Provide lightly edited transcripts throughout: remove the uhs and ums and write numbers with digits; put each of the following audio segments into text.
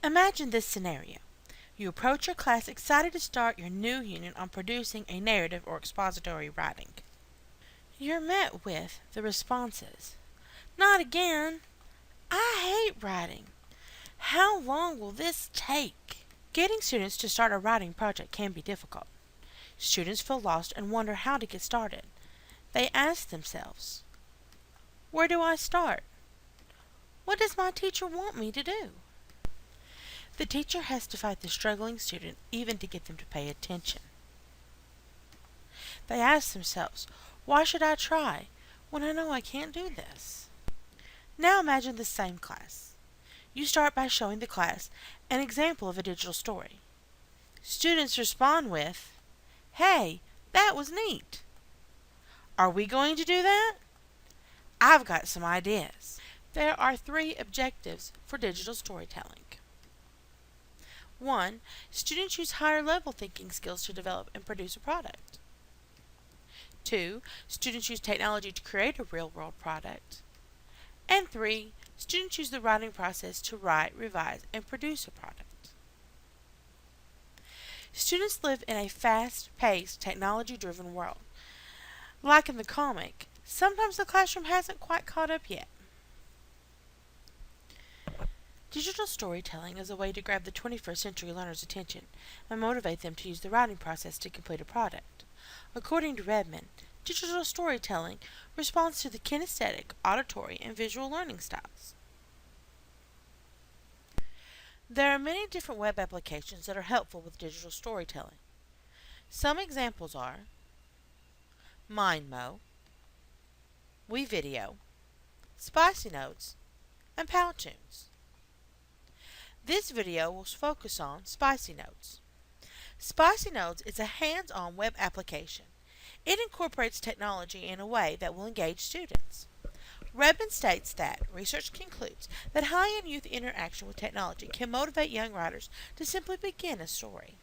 Imagine this scenario. You approach your class excited to start your new unit on producing a narrative or expository writing. You're met with the responses. Not again! I hate writing! How long will this take? Getting students to start a writing project can be difficult. Students feel lost and wonder how to get started. They ask themselves, where do I start? What does my teacher want me to do? The teacher has to fight the struggling student even to get them to pay attention. They ask themselves, why should I try when I know I can't do this? Now imagine the same class. You start by showing the class an example of a digital story. Students respond with, hey, that was neat. Are we going to do that? I've got some ideas. There are 3 objectives for digital storytelling. 1. Students use higher level thinking skills to develop and produce a product. 2. Students use technology to create a real-world product. And 3. Students use the writing process to write, revise, and produce a product. Students live in a fast-paced, technology-driven world. Like in the comic, sometimes the classroom hasn't quite caught up yet. Digital storytelling is a way to grab the 21st century learner's attention and motivate them to use the writing process to complete a product. According to Redmond, digital storytelling responds to the kinesthetic, auditory, and visual learning styles. There are many different web applications that are helpful with digital storytelling. Some examples are MindMo, WeVideo, Spicy Notes, and Powtoons. This video will focus on Spicy Notes. Spicy Notes is a hands-on web application. It incorporates technology in a way that will engage students. Redmond states that research concludes that high-end youth interaction with technology can motivate young writers to simply begin a story.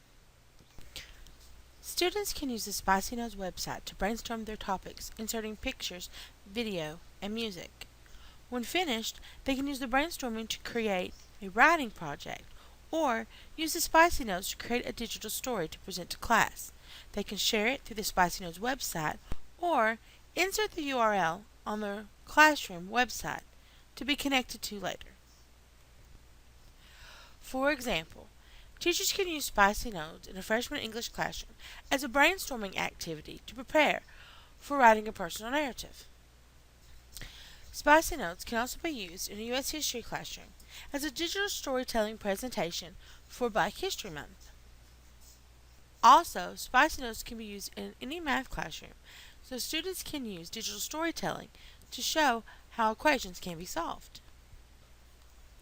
Students can use the Spicy Notes website to brainstorm their topics, inserting pictures, video, and music. When finished, they can use the brainstorming to create a writing project, or use the Spicy Notes to create a digital story to present to class. They can share it through the Spicy Notes website, or insert the URL on their classroom website to be connected to later. For example, teachers can use Spicy Notes in a freshman English classroom as a brainstorming activity to prepare for writing a personal narrative. Spicy Notes can also be used in a U.S. history classroom as a digital storytelling presentation for Black History Month. Also, Spicy Notes can be used in any math classroom, so students can use digital storytelling to show how equations can be solved.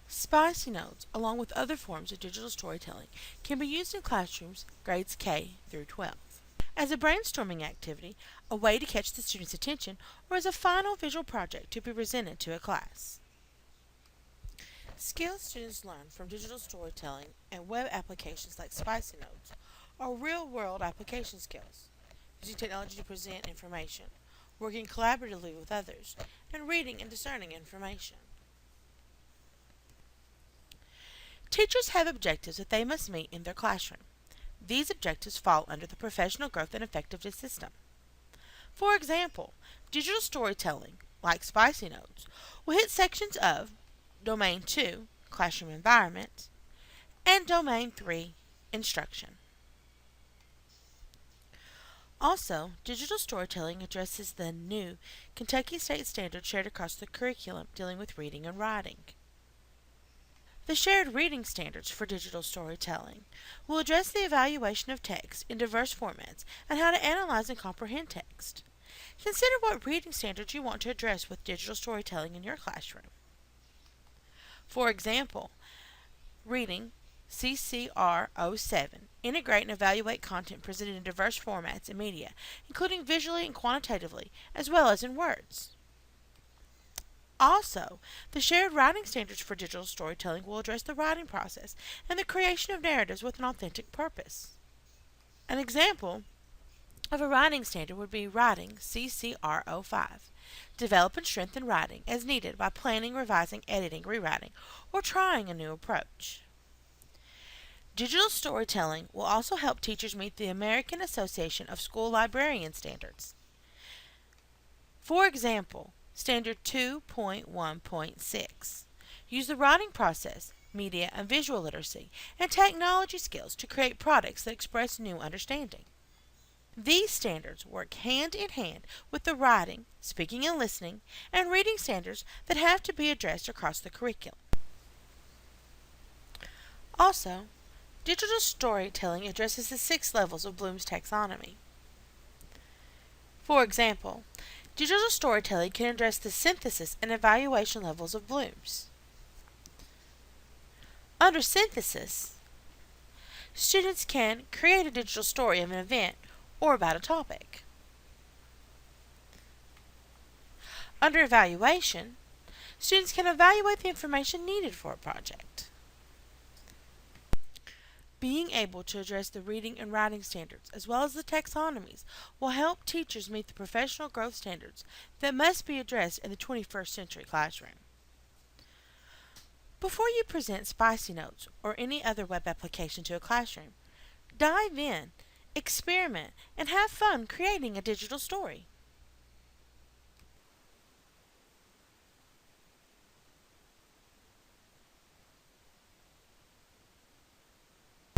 Spicy Notes, along with other forms of digital storytelling, can be used in classrooms grades K through 12. As a brainstorming activity, a way to catch the students' attention, or as a final visual project to be presented to a class. Skills students learn from digital storytelling and web applications like Spicy Notes are real-world application skills, using technology to present information, working collaboratively with others, and reading and discerning information. Teachers have objectives that they must meet in their classroom. These objectives fall under the professional growth and effectiveness system. For example, digital storytelling, like Spicy Notes, will hit sections of Domain 2, Classroom Environment, and Domain 3, Instruction. Also, digital storytelling addresses the new Kentucky State Standard shared across the curriculum dealing with reading and writing. The shared reading standards for digital storytelling will address the evaluation of text in diverse formats and how to analyze and comprehend text. Consider what reading standards you want to address with digital storytelling in your classroom. For example, reading CCR07, integrate and evaluate content presented in diverse formats and media, including visually and quantitatively, as well as in words. Also, the shared writing standards for digital storytelling will address the writing process and the creation of narratives with an authentic purpose. An example of a writing standard would be writing CCR05. Develop and strengthen writing as needed by planning, revising, editing, rewriting, or trying a new approach. Digital storytelling will also help teachers meet the American Association of School Librarian standards. For example, Standard 2.1.6. Use the writing process, media and visual literacy, and technology skills to create products that express new understanding. These standards work hand in hand with the writing, speaking and listening, and reading standards that have to be addressed across the curriculum. Also, digital storytelling addresses the 6 levels of Bloom's taxonomy. For example, digital storytelling can address the synthesis and evaluation levels of Bloom's. Under synthesis, students can create a digital story of an event or about a topic. Under evaluation, students can evaluate the information needed for a project. Being able to address the reading and writing standards as well as the taxonomies will help teachers meet the professional growth standards that must be addressed in the 21st century classroom. Before you present Spicy Notes or any other web application to a classroom, dive in, experiment, and have fun creating a digital story.